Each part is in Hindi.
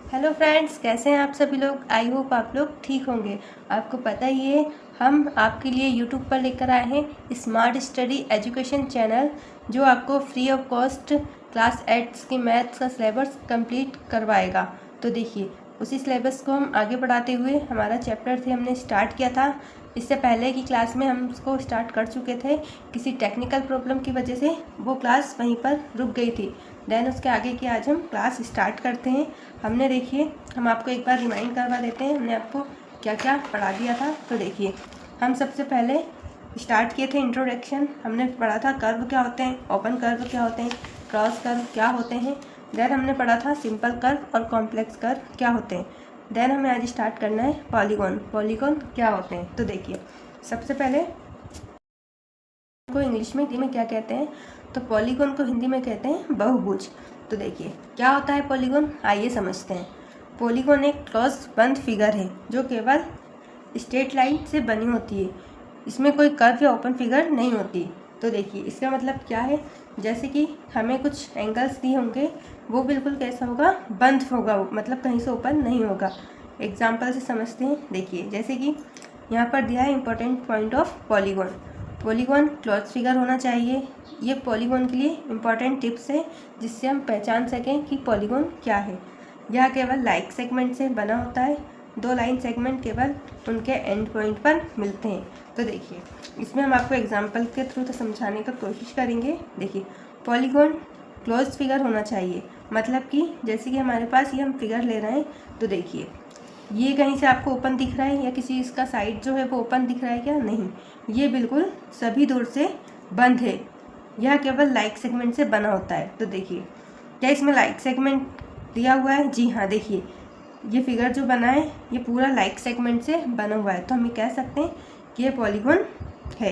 हेलो फ्रेंड्स, कैसे हैं आप सभी लोग। आई होप आप लोग ठीक होंगे। आपको पता ही है, हम आपके लिए यूट्यूब पर लेकर आए हैं स्मार्ट स्टडी एजुकेशन चैनल, जो आपको फ्री ऑफ कॉस्ट क्लास 8 की मैथ्स का सिलेबस कंप्लीट करवाएगा। तो देखिए, उसी सिलेबस को हम आगे बढ़ाते हुए हमारा चैप्टर से हमने स्टार्ट किया था। इससे पहले की क्लास में हम उसको स्टार्ट कर चुके थे। किसी टेक्निकल प्रॉब्लम की वजह से वो क्लास वहीं पर रुक गई थी। देन उसके आगे की आज हम क्लास स्टार्ट करते हैं। हमने देखिए, हम आपको एक बार रिमाइंड करवा देते हैं हमने आपको क्या क्या पढ़ा दिया था। तो देखिए, हम सबसे पहले स्टार्ट किए थे इंट्रोडक्शन। हमने पढ़ा था कर्व क्या होते हैं, ओपन कर्व क्या होते हैं, क्रॉस कर्व क्या होते हैं। देन हमने पढ़ा था सिंपल कर्व और कॉम्प्लेक्स कर्व क्या होते हैं। देन हमें आज स्टार्ट करना है पॉलीगॉन। पॉलीगॉन क्या होते हैं। तो देखिए, सबसे पहले को इंग्लिश में हिंदी में क्या कहते हैं, तो पॉलीगॉन को हिंदी में कहते हैं बहुभुज। तो देखिए, क्या होता है पॉलीगॉन, आइए समझते हैं। पॉलीगॉन एक क्लोज बंद फिगर है जो केवल स्ट्रेट लाइन से बनी होती है। इसमें कोई कर्व या ओपन फिगर नहीं होती। तो देखिए, इसका मतलब क्या है, जैसे कि हमें कुछ एंगल्स दिए होंगे, वो बिल्कुल कैसा होगा, बंद होगा, मतलब कहीं से ओपन नहीं होगा। एग्जाम्पल से समझते हैं। देखिए, जैसे कि यहाँ पर दिया है important point of polygon. Polygon close figure होना चाहिए। ये पॉलीगॉन के लिए इम्पॉर्टेंट टिप्स है, जिससे हम पहचान सकें कि पॉलीगॉन क्या है। यह केवल लाइक सेगमेंट से बना होता है। दो लाइन सेगमेंट केवल उनके एंड पॉइंट पर मिलते हैं। तो देखिए, इसमें हम आपको एग्जांपल के थ्रू तो समझाने का कोशिश करेंगे। देखिए, पॉलीगॉन क्लोज फिगर होना चाहिए, मतलब कि जैसे कि हमारे पास ये हम फिगर ले रहे हैं। तो देखिए, ये कहीं से आपको ओपन दिख रहा है या किसी इसका साइड जो है वो ओपन दिख रहा है क्या, नहीं। ये बिल्कुल सभी दूर से बंद है। यह केवल लाइक सेगमेंट से बना होता है। तो देखिए, क्या इसमें लाइक सेगमेंट दिया हुआ है। जी हाँ, देखिए ये फिगर जो बना है ये पूरा लाइक सेगमेंट से बना हुआ है। तो हम ये कह सकते हैं कि ये पॉलीगॉन है।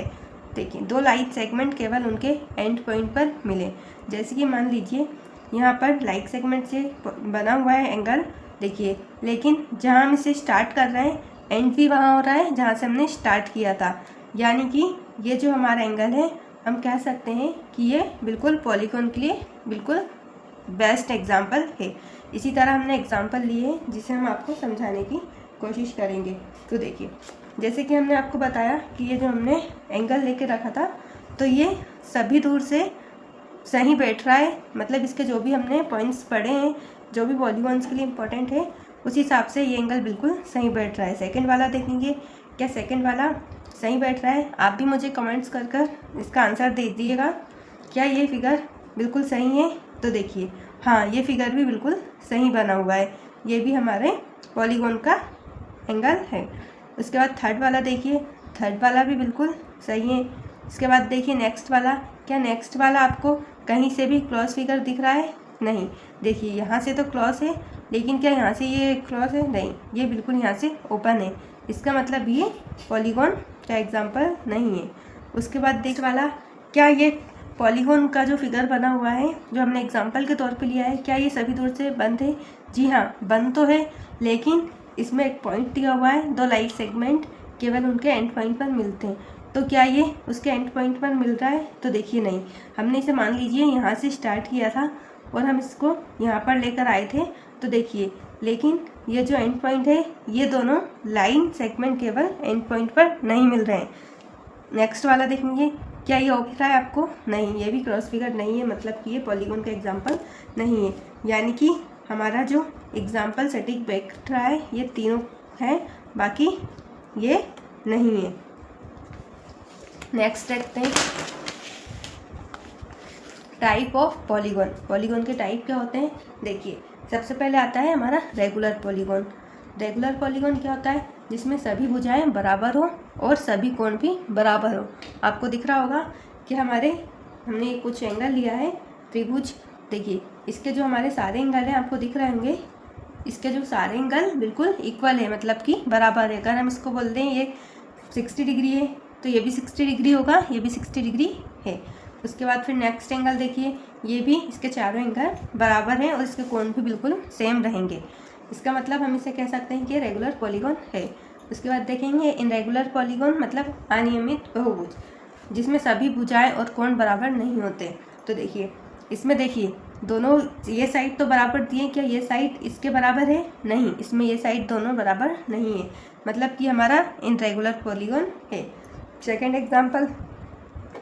देखिए, दो लाइक सेगमेंट केवल उनके एंड पॉइंट पर मिले। जैसे कि मान लीजिए यहाँ पर लाइक सेगमेंट से बना हुआ है एंगल, देखिए, लेकिन जहाँ हम इसे स्टार्ट कर रहे हैं एंड भी वहाँ हो रहा है जहाँ से हमने स्टार्ट किया था। यानी कि ये जो हमारा एंगल है, हम कह सकते हैं कि ये बिल्कुल पॉलीगॉन के लिए बिल्कुल बेस्ट एग्जाम्पल है। इसी तरह हमने एग्जाम्पल लिए जिसे हम आपको समझाने की कोशिश करेंगे। तो देखिए, जैसे कि हमने आपको बताया कि ये जो हमने एंगल लेके रखा था, तो ये सभी दूर से सही बैठ रहा है। मतलब इसके जो भी हमने पॉइंट्स पढ़े हैं, जो भी पॉलीगॉन्स के लिए इम्पोर्टेंट है, उस हिसाब से ये एंगल बिल्कुल सही बैठ रहा है। सेकंड वाला देखेंगे, क्या सेकंड वाला सही बैठ रहा है। आप भी मुझे कमेंट्स कर कर इसका आंसर दे दीजिएगा, क्या ये फिगर बिल्कुल सही है। तो देखिए, हाँ, ये फिगर भी बिल्कुल सही बना हुआ है। ये भी हमारे पॉलीगॉन का एंगल है। उसके बाद थर्ड वाला देखिए, थर्ड वाला भी बिल्कुल सही है। इसके बाद देखिए नेक्स्ट वाला, क्या नेक्स्ट वाला आपको कहीं से भी क्रॉस फिगर दिख रहा है, नहीं। देखिए, यहाँ से तो क्रॉस है, लेकिन क्या यहाँ से ये क्रॉस है, नहीं, ये बिल्कुल यहाँ से ओपन है। इसका मतलब ये पॉलीगॉन का एग्जाम्पल नहीं है। उसके बाद देख वाला, क्या ये पॉलीगॉन का जो फिगर बना हुआ है जो हमने एग्जाम्पल के तौर पे लिया है, क्या ये सभी दूर से बंद है। जी हाँ, बंद तो है, लेकिन इसमें एक पॉइंट दिया हुआ है, दो लाइक सेगमेंट केवल उनके एंड पॉइंट पर मिलते हैं। तो क्या ये उसके एंड पॉइंट पर मिल रहा है, तो देखिए नहीं। हमने इसे मान लीजिए यहाँ से स्टार्ट किया था और हम इसको यहाँ पर लेकर आए थे। तो देखिए, लेकिन ये जो एंड पॉइंट है, ये दोनों लाइन सेगमेंट केवल एंड पॉइंट पर नहीं मिल रहे हैं। नेक्स्ट वाला देखेंगे, क्या ये दिख रहा है आपको, नहीं, ये भी क्रॉस फिगर नहीं है, मतलब कि ये पॉलीगॉन का एग्जाम्पल नहीं है। यानी कि हमारा जो एग्जाम्पल सटीक बैठ रहा है ये तीनों है, बाकी ये नहीं है। नेक्स्ट देखते हैं टाइप ऑफ पॉलीगॉन। पॉलीगॉन के टाइप क्या होते हैं। देखिए, सबसे पहले आता है हमारा रेगुलर पॉलीगॉन। रेगुलर पॉलीगॉन क्या होता है, जिसमें सभी भुजाएं बराबर हो और सभी कोण भी बराबर हो। आपको दिख रहा होगा कि हमने कुछ एंगल लिया है त्रिभुज। देखिए, इसके जो हमारे सारे एंगल हैं आपको दिख रहे होंगे, इसके जो सारे एंगल बिल्कुल इक्वल है, मतलब कि बराबर है। अगर हम इसको बोल दें ये 60 डिग्री है, तो ये भी 60 डिग्री होगा, ये भी 60 डिग्री है। उसके बाद फिर नेक्स्ट एंगल देखिए, ये भी, इसके चारों एंगल बराबर हैं और इसके कोण भी बिल्कुल सेम रहेंगे। इसका मतलब हम इसे कह सकते हैं कि रेगुलर पॉलीगॉन है। उसके बाद देखेंगे इनरेगुलर पॉलीगॉन, मतलब अनियमित बहुभुज, जिसमें सभी भुजाएं और कोण बराबर नहीं होते। तो देखिए, इसमें देखिए दोनों ये साइड तो बराबर दिए, क्या ये साइड इसके बराबर है? नहीं, इसमें ये साइड दोनों बराबर नहीं है, मतलब कि हमारा इनरेगुलर पॉलीगॉन है। सेकंड एग्जांपल,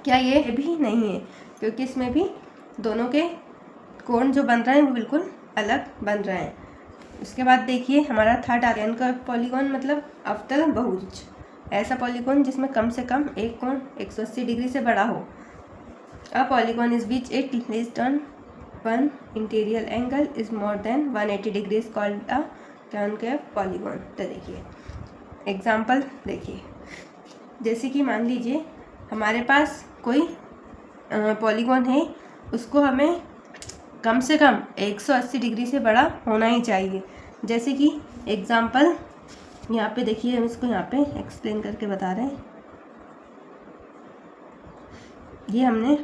क्या ये भी नहीं है, क्योंकि इसमें भी दोनों के कोण जो बन रहे हैं वो बिल्कुल अलग बन रहे हैं। उसके बाद देखिए हमारा थर्ड आर्यन का पॉलीगॉन मतलब अवतल बहुभुज, ऐसा पॉलीगॉन जिसमें कम से कम एक कोण 180 डिग्री से बड़ा हो। A polygon is which it less than one interior angle is more than 180 degree is called a concave polygon. तो देखिए एग्जाम्पल देखिए, जैसे कि मान लीजिए हमारे पास कोई पॉलीगॉन है, उसको हमें कम से कम 180 डिग्री से बड़ा होना ही चाहिए। जैसे कि एग्जाम्पल यहाँ पे देखिए, हम इसको यहाँ पे एक्सप्लेन करके बता रहे हैं। ये हमने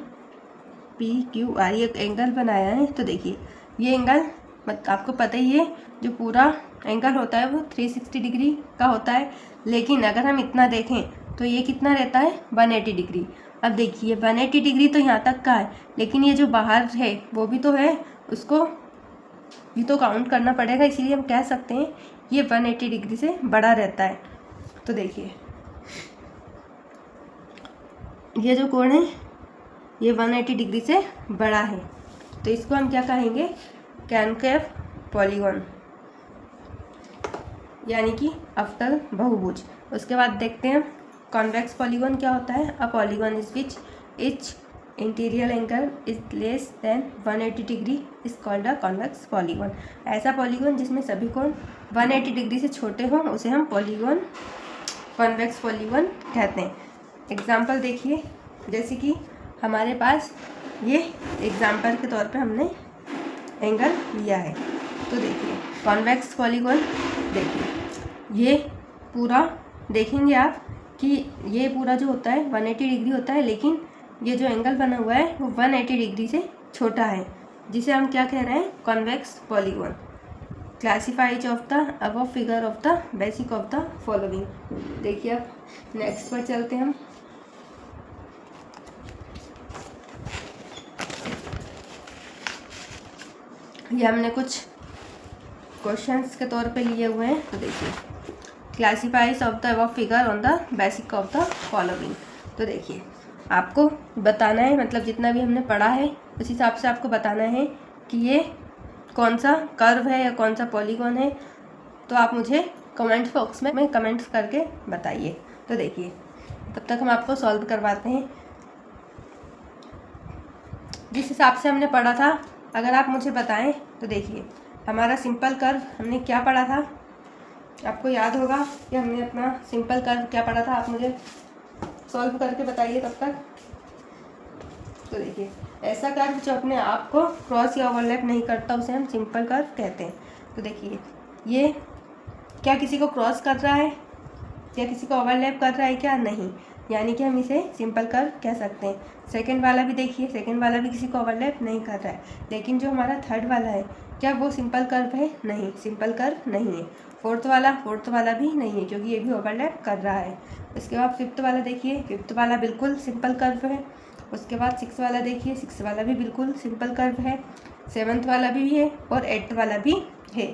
PQR एक एंगल बनाया है, तो देखिए ये एंगल आपको पता ही है, जो पूरा एंगल होता है वो 360 डिग्री का होता है, लेकिन अगर हम इतना देखें तो ये कितना रहता है 180 डिग्री। अब देखिए 180 डिग्री तो यहाँ तक का है, लेकिन ये जो बाहर है वो भी तो है, उसको भी तो काउंट करना पड़ेगा, इसीलिए हम कह सकते हैं ये 180 डिग्री से बड़ा रहता है। तो देखिए ये जो कोण है ये 180 डिग्री से बड़ा है, तो इसको हम क्या कहेंगे, कॉनकेव पॉलीगॉन, यानी कि अवतल बहुभुज। उसके बाद देखते हैं कॉन्वेक्स पॉलीगॉन क्या होता है। A polygon is which etch interior angle is less than 180 degree is called a convex polygon. ऐसा पॉलीगॉन जिसमें सभी कोण 180 डिग्री से छोटे हों उसे हम पॉलीगॉन कॉन्वेक्स पॉलीगॉन कहते हैं। एग्जाम्पल देखिए, जैसे कि हमारे पास ये एग्जाम्पल के तौर पे हमने एंगल लिया है, तो देखिए कॉन्वेक्स पॉलीगॉन, देखिए ये पूरा देखेंगे आप कि ये पूरा जो होता है 180 डिग्री होता है, लेकिन ये जो एंगल बना हुआ है वो 180 डिग्री से छोटा है, जिसे हम क्या कह रहे हैं, convex polygon. Classifies of the above figure of the basic of the following. देखिए अब नेक्स्ट पर चलते हैं हम। ये हमने कुछ क्वेश्चंस के तौर पे लिए हुए हैं, तो देखिए classifies of the above figure on the basic of the following. तो देखिए आपको बताना है, मतलब जितना भी हमने पढ़ा है उस हिसाब से आपको बताना है कि ये कौन सा कर्व है या कौन सा पॉलीगॉन है। तो आप मुझे कमेंट बॉक्स में कमेंट्स करके बताइए। तो देखिए तब तक हम आपको सॉल्व करवाते हैं जिस हिसाब से हमने पढ़ा था। अगर आप मुझे बताएं तो देखिए हमारा सिंपल कर्व हमने क्या पढ़ा था, आपको याद होगा कि हमने अपना सिंपल कर्व क्या पढ़ा था, आप मुझे सॉल्व करके बताइए तब तक। तो देखिए ऐसा कर्व जो अपने आप को क्रॉस या ओवरलैप नहीं करता उसे हम सिंपल कर्व कहते हैं। तो देखिए ये क्या किसी को क्रॉस कर रहा है या किसी को ओवरलैप कर रहा है क्या, नहीं, यानी कि हम इसे सिंपल कर्व कह सकते हैं। सेकंड वाला भी देखिए, सेकंड वाला भी किसी को ओवरलैप नहीं कर रहा है, लेकिन जो हमारा थर्ड वाला है क्या वो सिंपल कर्व है, नहीं, सिंपल कर्व नहीं है। फोर्थ वाला भी नहीं है, क्योंकि ये भी ओवरलैप कर रहा है। उसके बाद फिफ्थ वाला देखिए, फिफ्थ वाला बिल्कुल सिंपल कर्व है। उसके बाद सिक्स वाला देखिए, सिक्स वाला भी बिल्कुल सिंपल कर्व है। सेवन्थ वाला भी है और एट्थ वाला भी है।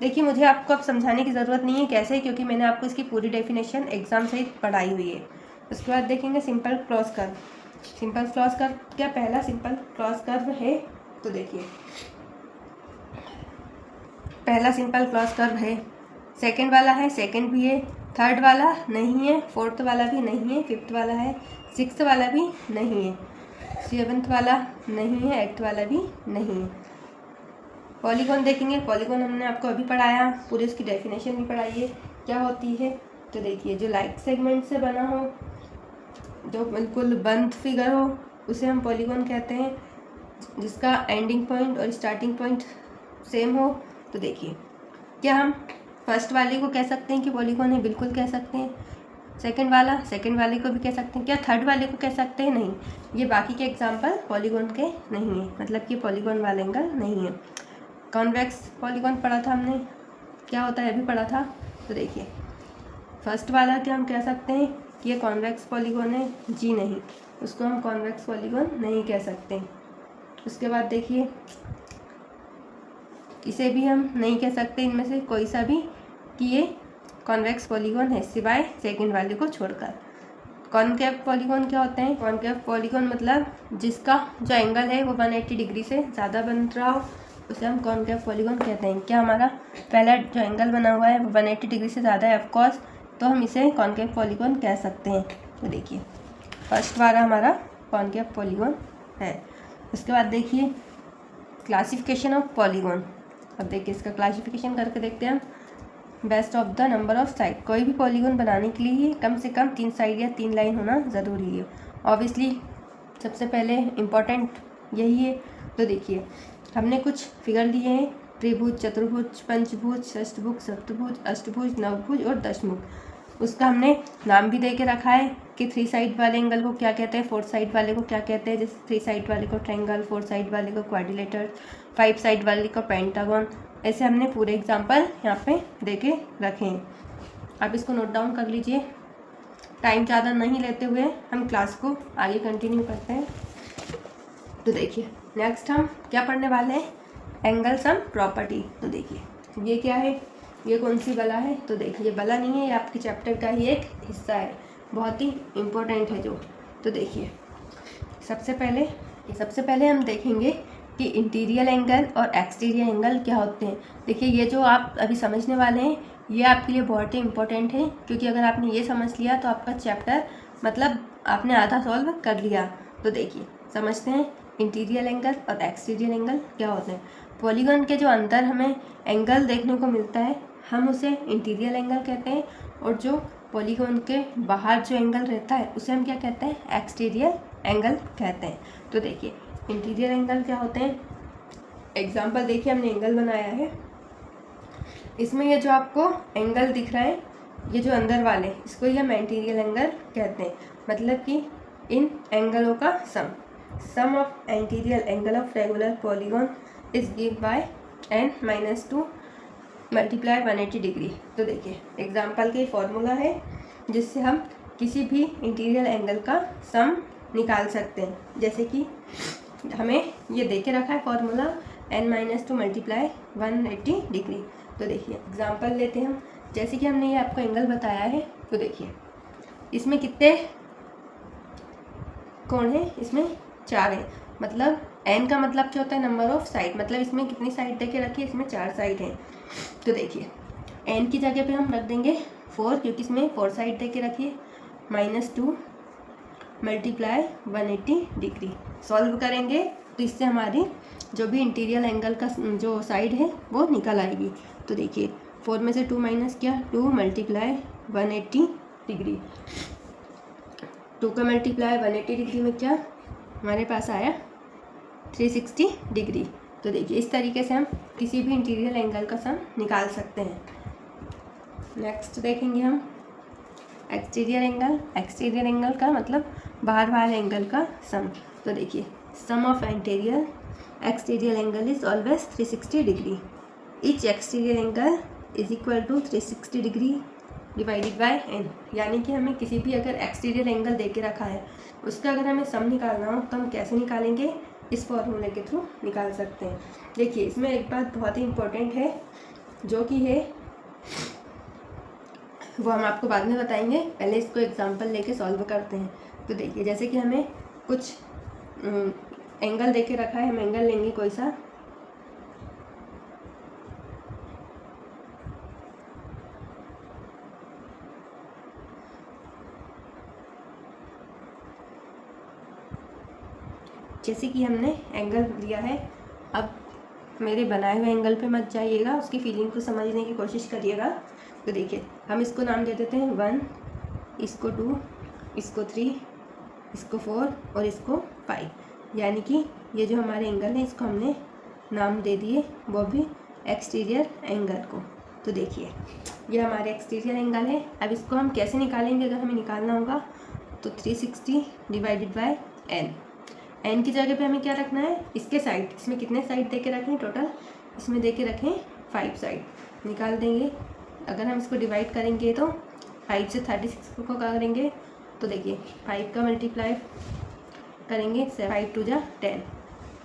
देखिए मुझे आपको अब समझाने की ज़रूरत नहीं है कैसे, क्योंकि मैंने आपको इसकी पूरी डेफिनेशन एग्जाम सहित पढ़ाई हुई है। उसके बाद देखेंगे simple cross curve. Simple cross curve क्या पहला सिंपल क्रॉस कर्व है, तो देखिए पहला सिंपल क्रॉस कर्व है। सेकंड वाला है, सेकंड भी है। थर्ड वाला नहीं है, फोर्थ वाला भी नहीं है, फिफ्थ वाला है, सिक्स्थ वाला भी नहीं है, सेवन्थ वाला नहीं है, एट्थ वाला भी नहीं है। पॉलीगॉन देखेंगे, पॉलीगॉन हमने आपको अभी पढ़ाया, पूरी उसकी डेफिनेशन भी पढ़ाई है क्या होती है। तो देखिए जो लाइक सेगमेंट से बना हो, जो बिल्कुल बंद फिगर हो, उसे हम पॉलीगॉन कहते हैं, जिसका एंडिंग पॉइंट और स्टार्टिंग पॉइंट सेम हो। तो देखिए क्या हम फर्स्ट वाले को कह सकते हैं कि पॉलीगॉन है, बिल्कुल कह सकते हैं। सेकंड वाले को भी कह सकते हैं, क्या थर्ड वाले को कह सकते हैं, नहीं। ये बाकी के एग्जांपल पॉलीगॉन के नहीं है, मतलब कि पॉलीगॉन वाला एंगल नहीं है। कॉन्वेक्स पॉलीगॉन पढ़ा था हमने, क्या होता है अभी पढ़ा था। तो देखिए फर्स्ट वाला क्या हम कह सकते हैं कि ये कॉन्वेक्स पॉलीगॉन है, जी नहीं, उसको हम कॉन्वेक्स पॉलीगॉन नहीं कह सकते। उसके बाद देखिए इसे भी हम नहीं कह सकते इनमें से कोई सा भी कि ये कॉन्वेक्स पॉलीगॉन है, सिवाय सेकंड वाले को छोड़कर। कॉनकेव पॉलीगॉन क्या होते हैं? कॉनकेव पॉलीगॉन मतलब जिसका जो एंगल है वो 180 डिग्री से ज़्यादा बन रहा हो, उसे हम कॉनकेव पॉलीगॉन कहते हैं। क्या हमारा पहला जो एंगल बना हुआ है वो 180 डिग्री से ज़्यादा है ऑफकोर्स, तो हम इसे कॉनकेव पॉलीगॉन कह सकते हैं। तो देखिए फर्स्ट वाला हमारा कॉनकेव पॉलीगॉन है। उसके बाद देखिए क्लासिफिकेशन ऑफ पॉलीगॉन। अब देखिए इसका क्लासिफिकेशन करके देखते हैं हम। Best of the number of side, कोई भी पॉलीगॉन बनाने के लिए कम से कम 3 साइड या 3 लाइन होना ज़रूरी है। ऑब्वियसली सबसे पहले इम्पॉर्टेंट यही है। तो देखिए हमने कुछ फिगर लिए हैं, त्रिभुज, चतुर्भुज, पंचभुज, षष्ठभुज, सप्तभुज, अष्टभुज, नवभुज और दशमुख। उसका हमने नाम भी दे के रखा है कि 3 साइड वाले एंगल को क्या कहते हैं, 4 साइड वाले को क्या कहते हैं। जैसे 3 साइड वाले को ट्रायंगल, 4 साइड वाले को क्वाड्रिलेटरल, 5 साइड वाले को पेंटागन। ऐसे हमने पूरे एग्जाम्पल यहाँ पे दे के रखे हैं। आप इसको नोट डाउन कर लीजिए। टाइम ज़्यादा नहीं लेते हुए हम क्लास को आगे कंटिन्यू करते हैं। तो देखिए नेक्स्ट हम क्या पढ़ने वाले हैं, एंगल सम प्रॉपर्टी। तो देखिए ये क्या है, ये कौन सी बला है? तो देखिए ये बला नहीं है, ये आपके चैप्टर का ही एक हिस्सा है, बहुत ही इम्पोर्टेंट है जो। तो देखिए सबसे पहले हम देखेंगे कि इंटीरियर एंगल और एक्सटीरियर एंगल क्या होते हैं। देखिए ये जो आप अभी समझने वाले हैं ये आपके लिए बहुत ही इम्पोर्टेंट है, क्योंकि अगर आपने ये समझ लिया तो आपका चैप्टर मतलब आपने आधा सॉल्व कर लिया। तो देखिए समझते हैं इंटीरियर एंगल और एक्सटीरियर एंगल क्या होते हैं। पॉलीगॉन के जो अंदर हमें एंगल देखने को मिलता है हम उसे इंटीरियर एंगल कहते हैं, और जो पॉलीगॉन के बाहर जो एंगल रहता है उसे हम क्या कहते हैं, एक्सटीरियर एंगल कहते हैं। तो देखिए इंटीरियर एंगल क्या होते हैं। एग्जाम्पल देखिए हमने एंगल बनाया है, इसमें ये जो आपको एंगल दिख रहा है ये जो अंदर वाले इसको ही हम इंटीरियर एंगल कहते हैं। मतलब कि इन एंगलों का sum of interior angle of regular polygon is give by n-2 multiply 180 degree. तो देखिए एग्जाम्पल के फॉर्मूला है जिससे हम किसी भी इंटीरियर एंगल का सम निकाल सकते हैं। जैसे कि हमें ये दे के रखा है फॉर्मूला n-2 मल्टीप्लाई 180 डिग्री। तो देखिए एग्जाम्पल लेते हैं हम। जैसे कि हमने ये आपको एंगल बताया है, तो देखिए इसमें कितने कोण हैं, इसमें 4 है। मतलब n का मतलब क्या होता है, नंबर ऑफ साइड, मतलब इसमें कितनी साइड दे के रखी है, इसमें 4 साइड हैं। तो देखिए n की जगह पे हम रख देंगे 4, क्योंकि इसमें 4 साइड दे के रखी है। -2 मल्टीप्लाई 180 डिग्री। सॉल्व करेंगे तो इससे हमारी जो भी इंटीरियर एंगल का जो साइड है वो निकल आएगी। तो देखिए 4 में से 2 माइनस किया, 2 मल्टीप्लाई 180 डिग्री। 2 का मल्टीप्लाई 180 डिग्री में क्या हमारे पास आया 360 डिग्री। तो देखिए इस तरीके से हम किसी भी इंटीरियर एंगल का सम निकाल सकते हैं। नेक्स्ट देखेंगे हम एक्सटीरियर एंगल। एक्सटीरियर एंगल का मतलब बाहर वाले एंगल का सम। तो देखिए sum of interior exterior angle is always 360 degree. Each exterior angle is equal to 360 degree divided by n। यानी कि हमें किसी भी अगर एक्सटीरियर एंगल दे के रखा है उसका अगर हमें सम निकालना हो तो हम कैसे निकालेंगे, इस फॉर्मूले के थ्रू निकाल सकते हैं। देखिए इसमें एक बात बहुत ही इम्पोर्टेंट है जो कि है वो हम आपको बाद में बताएंगे, पहले इसको एग्जांपल लेके सॉल्व करते हैं। तो देखिए जैसे कि हमें कुछ एंगल दे के रखा है, हम एंगल लेंगे कोई सा, जैसे कि हमने एंगल लिया है। अब मेरे बनाए हुए एंगल पे मत जाइएगा, उसकी फीलिंग को समझने की कोशिश करिएगा। तो देखिए हम इसको नाम दे देते हैं 1, इसको 2, इसको 3, इसको 4 और इसको 5। यानी कि ये जो हमारे एंगल है इसको हमने नाम दे दिए, वो भी एक्सटीरियर एंगल को। तो देखिए ये हमारे एक्सटीरियर एंगल है। अब इसको हम कैसे निकालेंगे, अगर हमें निकालना होगा तो 360 डिवाइडेड बाय n की जगह पे हमें क्या रखना है, इसके साइड, इसमें कितने साइड दे के रखें, टोटल इसमें दे के रखें 5 साइड। निकाल देंगे, अगर हम इसको डिवाइड करेंगे तो 5 से 36 को करेंगे तो देखिए 5 का मल्टीप्लाई करेंगे 5 2 जा 10,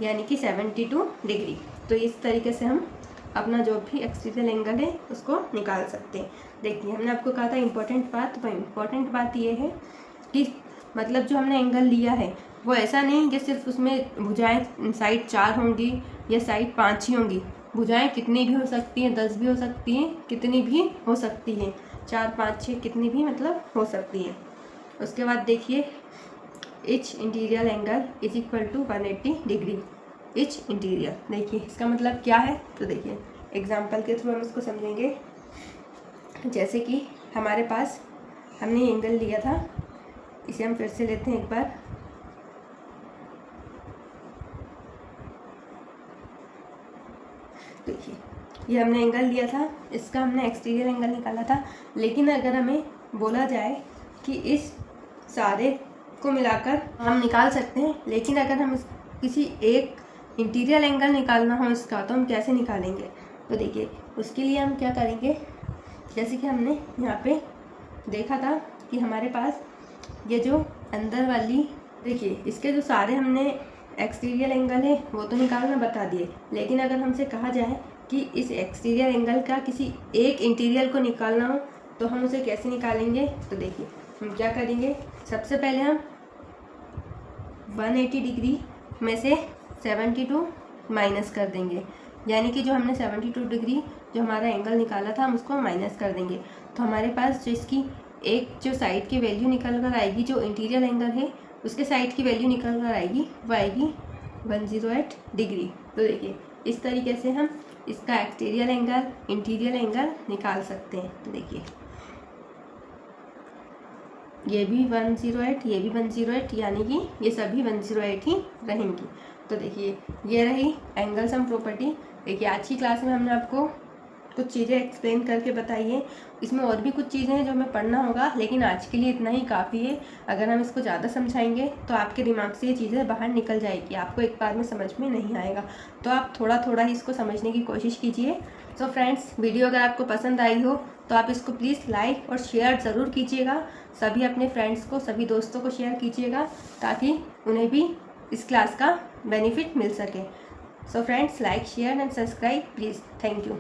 यानी कि 72 डिग्री। तो इस तरीके से हम अपना जो भी एक्सटीरियर एंगल है उसको निकाल सकते हैं। देखिए हमने आपको कहा था इम्पोर्टेंट बात, तो इम्पोर्टेंट बात ये है कि मतलब जो हमने एंगल लिया है वो ऐसा नहीं कि सिर्फ उसमें भुजाएं साइड 4 होंगी या साइड 5 ही होंगी। भुजाएं कितनी भी हो सकती हैं, 10 भी हो सकती हैं, कितनी भी हो सकती हैं, 4, 5, 6 कितनी भी मतलब हो सकती हैं। उसके बाद देखिए each interior angle is equal to 180 degree. Each interior, देखिए इसका मतलब क्या है, तो देखिए एग्जाम्पल के थ्रू हम इसको समझेंगे। जैसे कि हमारे पास हमने एंगल लिया था, इसे हम फिर से लेते हैं एक बार। देखिए ये हमने एंगल लिया था, इसका हमने एक्सटीरियर एंगल निकाला था। लेकिन अगर हमें बोला जाए कि इस सारे को मिलाकर हम निकाल सकते हैं, लेकिन अगर हम किसी एक इंटीरियर एंगल निकालना हो इसका, तो हम कैसे निकालेंगे। तो देखिए उसके लिए हम क्या करेंगे, जैसे कि हमने यहाँ पे देखा था कि हमारे पास ये जो अंदर वाली, देखिए इसके जो सारे हमने एक्सटीरियर एंगल है वो तो निकालना बता दिए, लेकिन अगर हमसे कहा जाए कि इस एक्सटीरियर एंगल का किसी एक इंटीरियर को निकालना हो तो हम उसे कैसे निकालेंगे। तो देखिए हम क्या करेंगे, सबसे पहले हम 180 डिग्री में से 72 माइनस कर देंगे, यानी कि जो हमने 72 डिग्री जो हमारा एंगल निकाला था हम उसको माइनस कर देंगे। तो हमारे पास जो इसकी एक जो साइड की वैल्यू निकल कर आएगी, जो इंटीरियर एंगल है उसके साइड की वैल्यू निकल कर आएगी, वो आएगी 108 डिग्री। तो देखिए इस तरीके से हम इसका एक्सटीरियर एंगल इंटीरियर एंगल निकाल सकते हैं। तो देखिए ये भी 108, ये भी 108, यानी कि ये सभी 108 ही रहेंगी। तो देखिए ये रही एंगल सम प्रॉपर्टी। देखिए आज की क्लास में हमने आपको कुछ चीज़ें एक्सप्लेन करके बताई है, इसमें और भी कुछ चीज़ें हैं जो हमें पढ़ना होगा, लेकिन आज के लिए इतना ही काफ़ी है। अगर हम इसको ज़्यादा समझाएंगे तो आपके दिमाग से ये चीज़ें बाहर निकल जाएगी, आपको एक बार में समझ में नहीं आएगा। तो आप थोड़ा थोड़ा ही इसको समझने की कोशिश कीजिए। तो फ्रेंड्स वीडियो अगर आपको पसंद आई हो तो आप इसको प्लीज़ लाइक और शेयर ज़रूर कीजिएगा, सभी अपने फ्रेंड्स को, सभी दोस्तों को शेयर कीजिएगा, ताकि उन्हें भी इस क्लास का बेनिफिट मिल सके। So friends like share and subscribe please. Thank you.